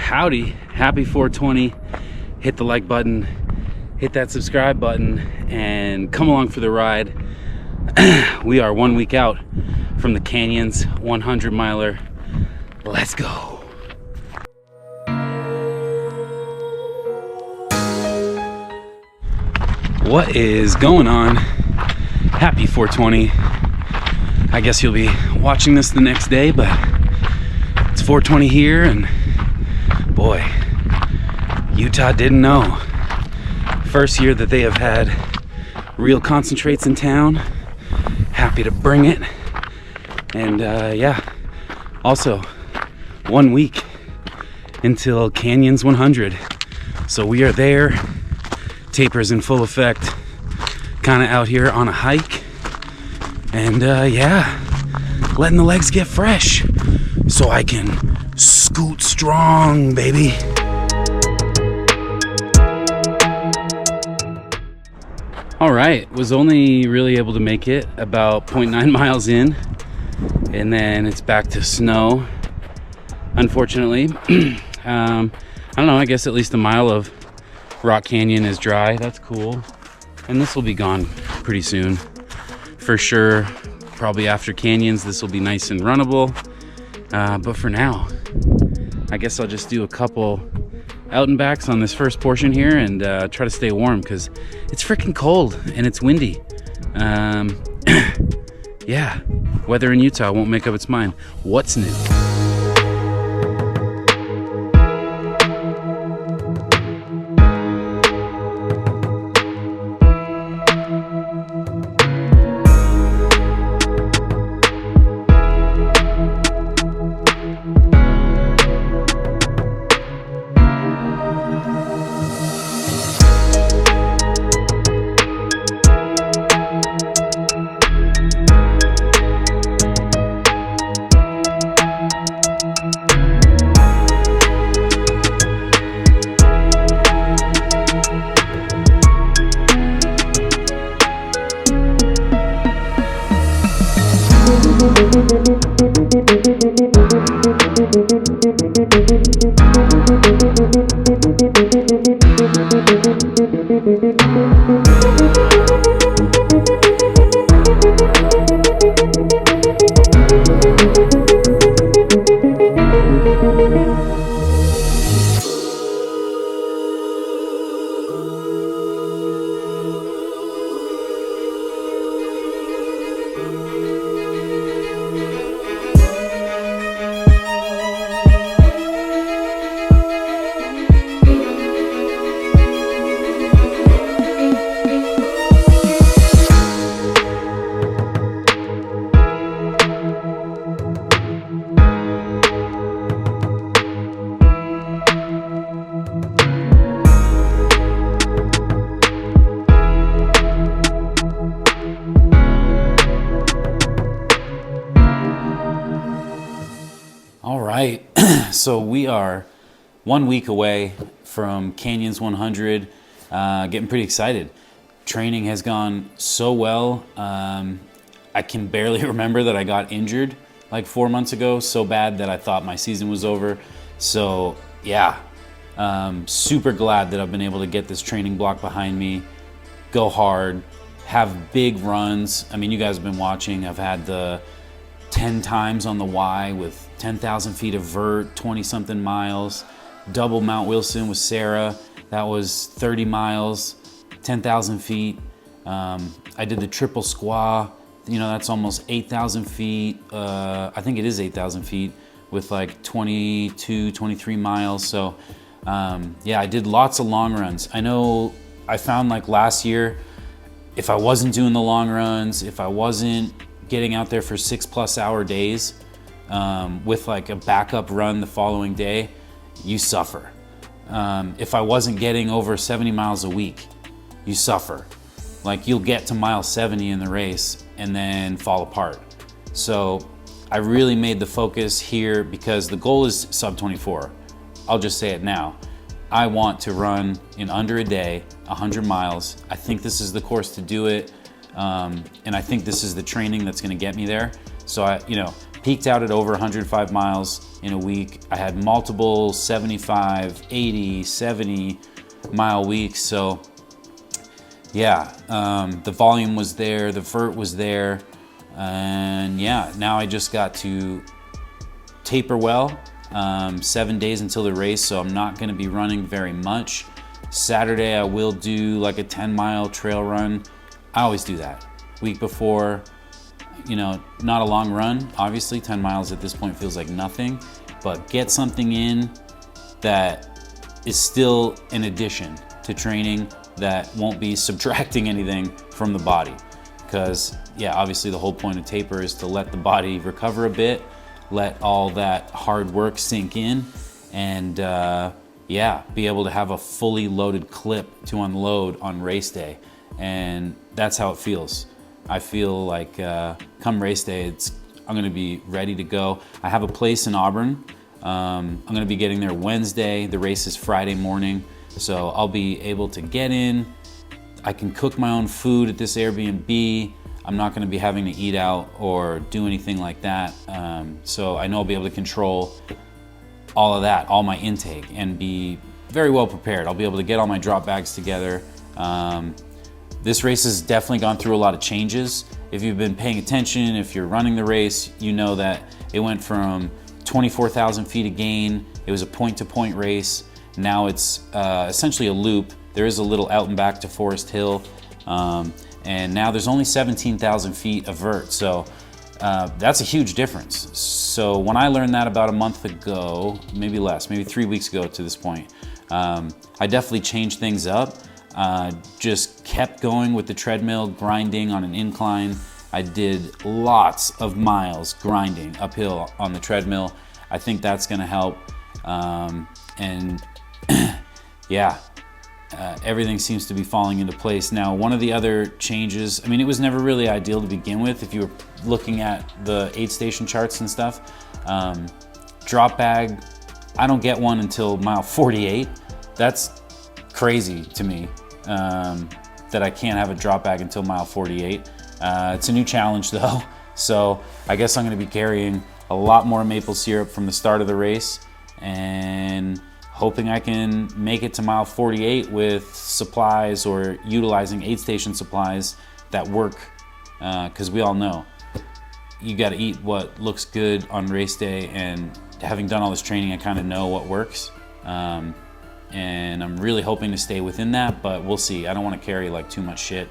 Howdy, happy 420. Hit the like button, hit that subscribe button, and come along for the ride. We are 1 week out from the Canyons 100 miler. Let's go. What is going on? Happy 420. I guess you'll be watching this the next day, but it's 420 here, and boy, Utah didn't know. First year that they have had real concentrates in town. Happy to bring it. And yeah, also 1 week until Canyons 100. So we are there. Taper's in full effect. Kind of out here on a hike. And yeah, letting the legs get fresh so I can scoot strong, baby. All right, was only really able to make it about 0.9 miles in, and then it's back to snow, unfortunately. I don't know, I guess at least a mile of Rock Canyon is dry. That's cool. And this will be gone pretty soon. For sure, probably after Canyons, this will be nice and runnable. But for now, I guess I'll just do a couple out and backs on this first portion here and try to stay warm because it's freaking cold and it's windy. Yeah, weather in Utah won't make up its mind. What's new? So we are 1 week away from Canyons 100, getting pretty excited. Training has gone so well. I can barely remember that I got injured like 4 months ago, so bad that I thought my season was over. So yeah, super glad that I've been able to get this training block behind me, go hard, have big runs. I mean, you guys have been watching. I've had the 10 times on the Y with 10,000 feet of vert, 20 something miles, double Mount Wilson with Sarah. That was 30 miles, 10,000 feet. I did the triple squaw, that's almost 8,000 feet. I think it is 8,000 feet with like 22, 23 miles. So yeah, I did lots of long runs. I know I found like last year, if I wasn't doing the long runs, if I wasn't getting out there for 6+ hour days with like a backup run the following day, you suffer. If I wasn't getting over 70 miles a week, you suffer. Like you'll get to mile 70 in the race and then fall apart. So I really made the focus here because the goal is sub 24. I'll just say it now. I want to run in under a day, 100 miles. I think this is the course to do it. And I think this is the training that's gonna get me there. So peaked out at over 105 miles in a week. I had multiple 75, 80, 70 mile weeks. So yeah, the volume was there, the vert was there. And yeah, now I just got to taper well, 7 days until the race. So I'm not gonna be running very much. Saturday, I will do like a 10-mile trail run. I always do that. Week before, you know, not a long run. Obviously, 10 miles at this point feels like nothing, but get something in that is still an addition to training that won't be subtracting anything from the body. Because, yeah, obviously the whole point of taper is to let the body recover a bit, let all that hard work sink in, and yeah, be able to have a fully loaded clip to unload on race day. And that's how it feels. I feel like come race day, I'm gonna be ready to go. I have a place in Auburn. I'm gonna be getting there Wednesday. The race is Friday morning. So I'll be able to get in. I can cook my own food at this Airbnb. I'm not gonna be having to eat out or do anything like that. So I know I'll be able to control all of that, all my intake, and be very well prepared. I'll be able to get all my drop bags together. This race has definitely gone through a lot of changes. If you've been paying attention, if you're running the race, you know that it went from 24,000 feet of gain. It was a point-to-point race. Now it's essentially a loop. There is a little out and back to Forest Hill. And now there's only 17,000 feet of vert. So that's a huge difference. So when I learned that about a month ago, maybe less, maybe 3 weeks ago to this point, I definitely changed things up. Just kept going with the treadmill, grinding on an incline. I did lots of miles grinding uphill on the treadmill. I think that's gonna help. And yeah, everything seems to be falling into place. Now, one of the other changes, I mean, it was never really ideal to begin with if you were looking at the aid station charts and stuff. Drop bag, I don't get one until mile 48. That's crazy to me, that I can't have a drop bag until mile 48. It's a new challenge though, so I guess I'm gonna be carrying a lot more maple syrup from the start of the race and hoping I can make it to mile 48 with supplies or utilizing aid station supplies that work, because we all know you got to eat what looks good on race day, and having done all this training, I kind of know what works. And I'm really hoping to stay within that, but we'll see. I don't want to carry like too much shit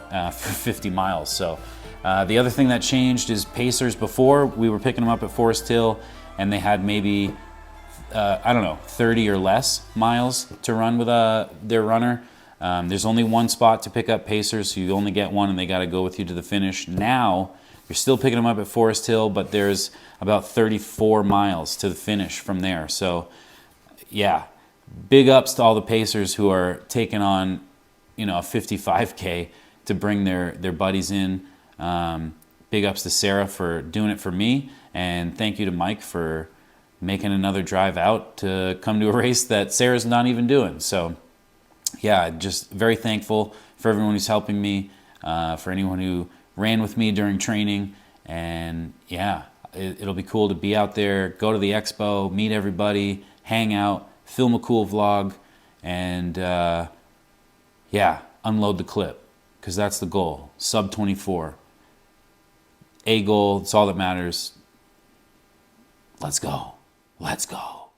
for 50 miles. So the other thing that changed is pacers. Before, we were picking them up at Forest Hill and they had maybe, I don't know, 30 or less miles to run with their runner. There's only one spot to pick up pacers, so you only get one and they got to go with you to the finish. Now, you're still picking them up at Forest Hill, but there's about 34 miles to the finish from there. So yeah, big ups to all the pacers who are taking on, you know, a 55K to bring their buddies in. Big ups to Sarah for doing it for me, and thank you to Mike for making another drive out to come to a race that Sarah's not even doing. So yeah, just very thankful for everyone who's helping me, for anyone who ran with me during training. And yeah, it'll be cool to be out there, go to the expo, meet everybody, hang out, film a cool vlog, and yeah, unload the clip, because that's the goal. Sub 24. A goal, it's all that matters. Let's go. Let's go.